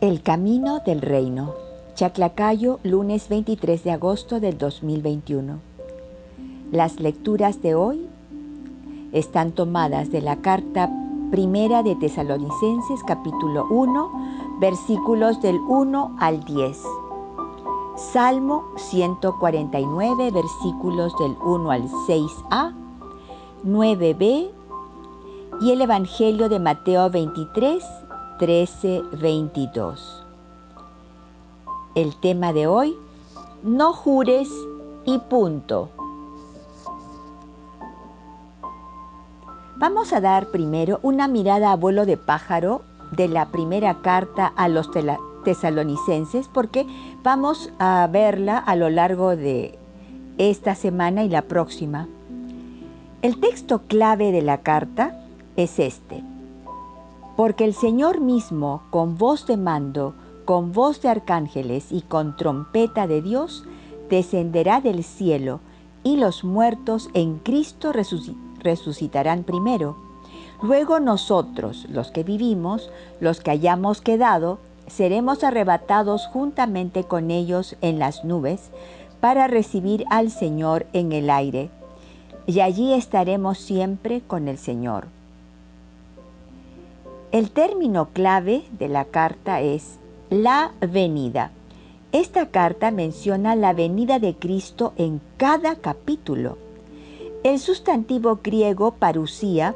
El camino del reino. Chaclacayo, lunes 23 de agosto del 2021. Las lecturas de hoy están tomadas de la carta primera de Tesalonicenses, capítulo 1, versículos del 1 al 10. Salmo 149, versículos del 1 al 6a, 9b, y el Evangelio de Mateo 23, 13, 22. El tema de hoy: no jures y punto. Vamos a dar primero una mirada a vuelo de pájaro de la primera carta a los tesalonicenses, porque vamos a verla a lo largo de esta semana y la próxima. El texto clave de la carta es este: porque el Señor mismo, con voz de mando, con voz de arcángeles y con trompeta de Dios, descenderá del cielo, y los muertos en Cristo resucitarán primero. Luego nosotros, los que vivimos, los que hayamos quedado, seremos arrebatados juntamente con ellos en las nubes, para recibir al Señor en el aire, y allí estaremos siempre con el Señor. El término clave de la carta es la venida. Esta carta menciona la venida de Cristo en cada capítulo. El sustantivo griego parusía,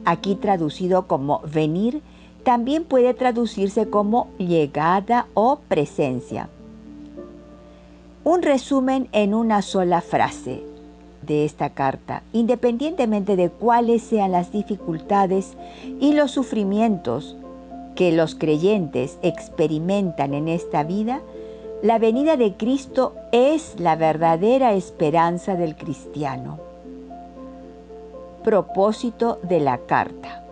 aquí traducido como venir, también puede traducirse como llegada o presencia. Un resumen en una sola frase de esta carta: independientemente de cuáles sean las dificultades y los sufrimientos que los creyentes experimentan en esta vida, la venida de Cristo es la verdadera esperanza del cristiano. Propósito de la carta.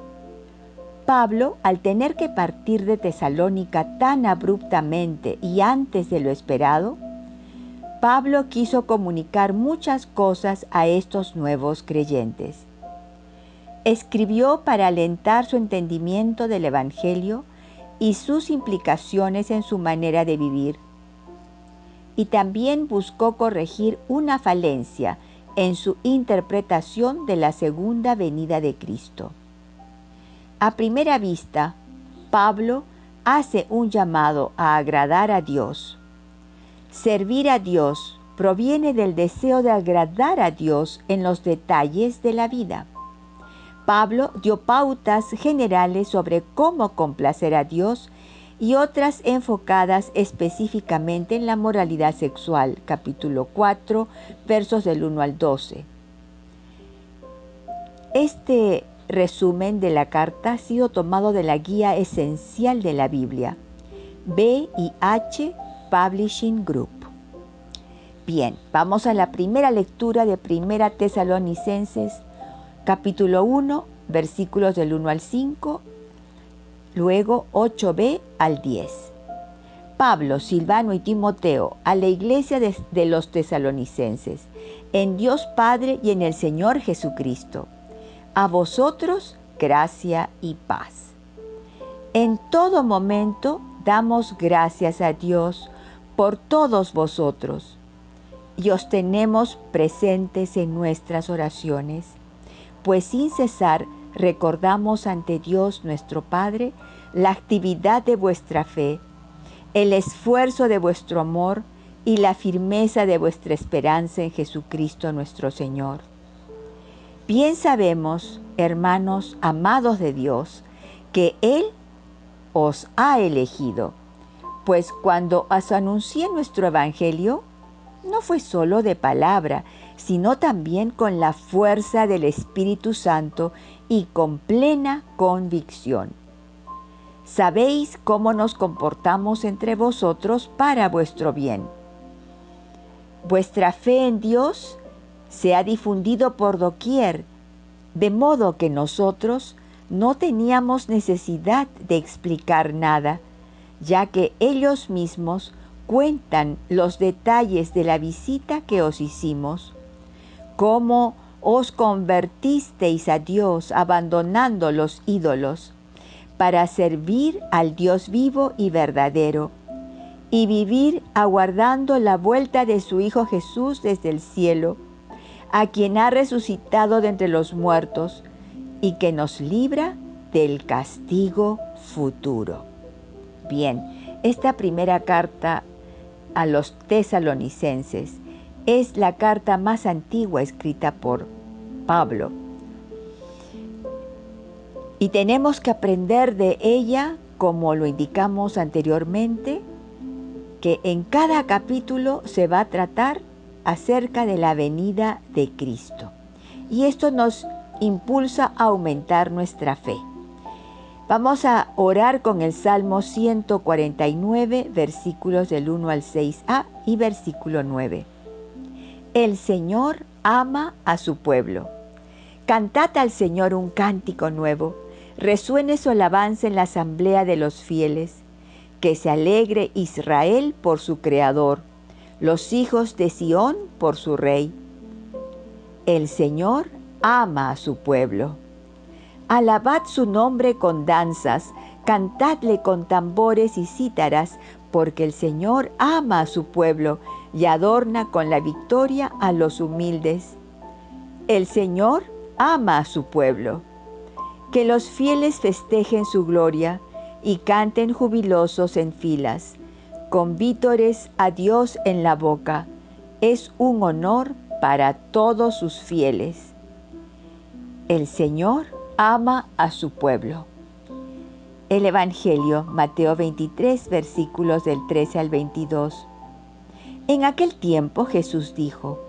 Pablo, al tener que partir de Tesalónica tan abruptamente y antes de lo esperado, Pablo quiso comunicar muchas cosas a estos nuevos creyentes. Escribió para alentar su entendimiento del Evangelio y sus implicaciones en su manera de vivir. Y también buscó corregir una falencia en su interpretación de la segunda venida de Cristo. A primera vista, Pablo hace un llamado a agradar a Dios. Servir a Dios proviene del deseo de agradar a Dios en los detalles de la vida. Pablo dio pautas generales sobre cómo complacer a Dios y otras enfocadas específicamente en la moralidad sexual, capítulo 4, versos del 1 al 12. Este resumen de la carta ha sido tomado de la guía esencial de la Biblia, B&H Publishing Group. Bien, vamos a la primera lectura de Primera Tesalonicenses, capítulo 1, versículos del 1 al 5, luego 8b al 10. Pablo, Silvano y Timoteo, a la iglesia de los tesalonicenses, en Dios Padre y en el Señor Jesucristo. A vosotros, gracia y paz. En todo momento damos gracias a Dios por todos vosotros, y os tenemos presentes en nuestras oraciones, pues sin cesar recordamos ante Dios nuestro Padre la actividad de vuestra fe, el esfuerzo de vuestro amor y la firmeza de vuestra esperanza en Jesucristo nuestro Señor. Bien sabemos, hermanos amados de Dios, que Él os ha elegido, pues cuando os anuncié nuestro Evangelio, no fue solo de palabra, sino también con la fuerza del Espíritu Santo y con plena convicción. Sabéis cómo nos comportamos entre vosotros para vuestro bien. Vuestra fe en Dios se ha difundido por doquier, de modo que nosotros no teníamos necesidad de explicar nada, ya que ellos mismos cuentan los detalles de la visita que os hicimos, cómo os convertisteis a Dios abandonando los ídolos, para servir al Dios vivo y verdadero y vivir aguardando la vuelta de su Hijo Jesús desde el cielo, a quien ha resucitado de entre los muertos y que nos libra del castigo futuro. Bien, esta primera carta a los tesalonicenses es la carta más antigua escrita por Pablo. Y tenemos que aprender de ella, como lo indicamos anteriormente, que en cada capítulo se va a tratar acerca de la venida de Cristo. Y esto nos impulsa a aumentar nuestra fe. Vamos a orar con el Salmo 149, versículos del 1 al 6a y versículo 9. El Señor ama a su pueblo. Cantad al Señor un cántico nuevo. Resuene su alabanza en la asamblea de los fieles. Que se alegre Israel por su Creador, los hijos de Sión por su Rey. El Señor ama a su pueblo. Alabad su nombre con danzas, cantadle con tambores y cítaras, porque el Señor ama a su pueblo y adorna con la victoria a los humildes. El Señor ama a su pueblo. Que los fieles festejen su gloria y canten jubilosos en filas, con vítores a Dios en la boca. Es un honor para todos sus fieles. El Señor ama a su pueblo. El Evangelio, Mateo 23, versículos del 13 al 22. En aquel tiempo Jesús dijo: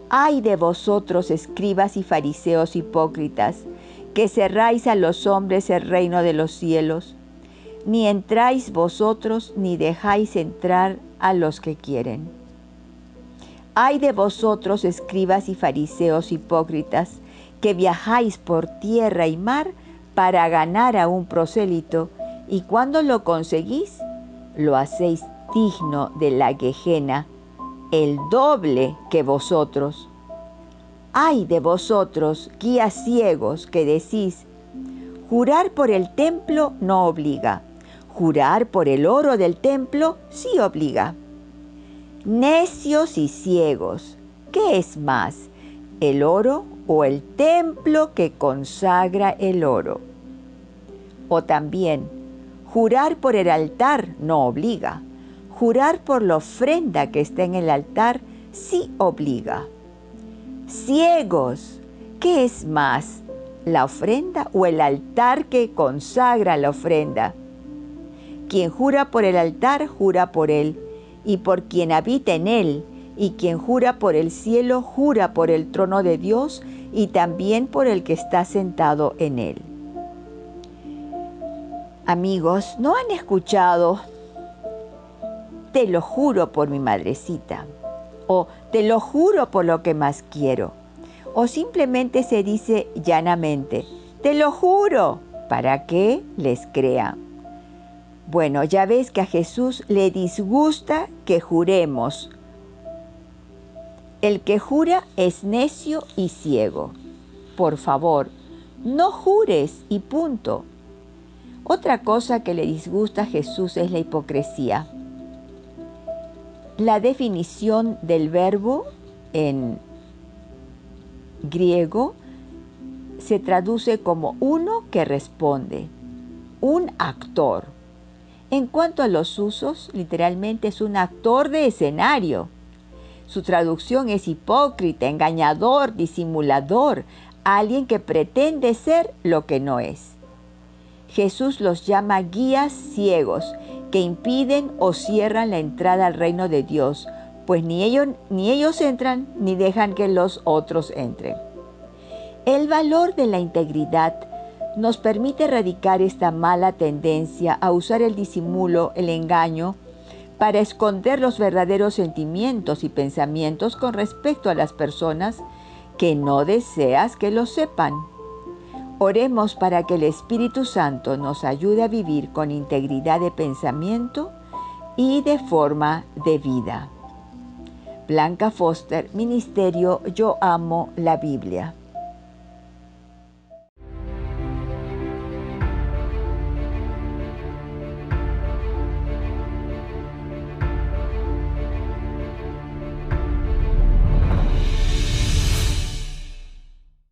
«Ay de vosotros, escribas y fariseos hipócritas, que cerráis a los hombres el reino de los cielos. Ni entráis vosotros, ni dejáis entrar a los que quieren. Ay de vosotros, escribas y fariseos hipócritas, que viajáis por tierra y mar para ganar a un prosélito, y cuando lo conseguís, lo hacéis digno de la Gehenna, el doble que vosotros. Ay de vosotros, guías ciegos, que decís: jurar por el templo no obliga, jurar por el oro del templo sí obliga. Necios y ciegos, ¿qué es más, el oro o el templo que consagra el oro? O también, jurar por el altar no obliga, jurar por la ofrenda que está en el altar sí obliga. Ciegos, ¿qué es más, la ofrenda o el altar que consagra la ofrenda? Quien jura por el altar, jura por él, y por quien habita en él, y quien jura por el cielo, jura por el trono de Dios, y también por el que está sentado en él. Amigos, ¿no han escuchado? Te lo juro por mi madrecita, o te lo juro por lo que más quiero, o simplemente se dice llanamente, te lo juro, para que les crean. Bueno, ya ves que a Jesús le disgusta que juremos. El que jura es necio y ciego. Por favor, no jures y punto. Otra cosa que le disgusta a Jesús es la hipocresía. La definición del verbo en griego se traduce como uno que responde, un actor. En cuanto a los usos, literalmente es un actor de escenario. Su traducción es hipócrita, engañador, disimulador, alguien que pretende ser lo que no es. Jesús los llama guías ciegos que impiden o cierran la entrada al reino de Dios, pues ni ellos entran ni dejan que los otros entren. El valor de la integridad nos permite erradicar esta mala tendencia a usar el disimulo, el engaño, para esconder los verdaderos sentimientos y pensamientos con respecto a las personas que no deseas que lo sepan. Oremos para que el Espíritu Santo nos ayude a vivir con integridad de pensamiento y de forma de vida. Blanca Foster, Ministerio Yo Amo la Biblia.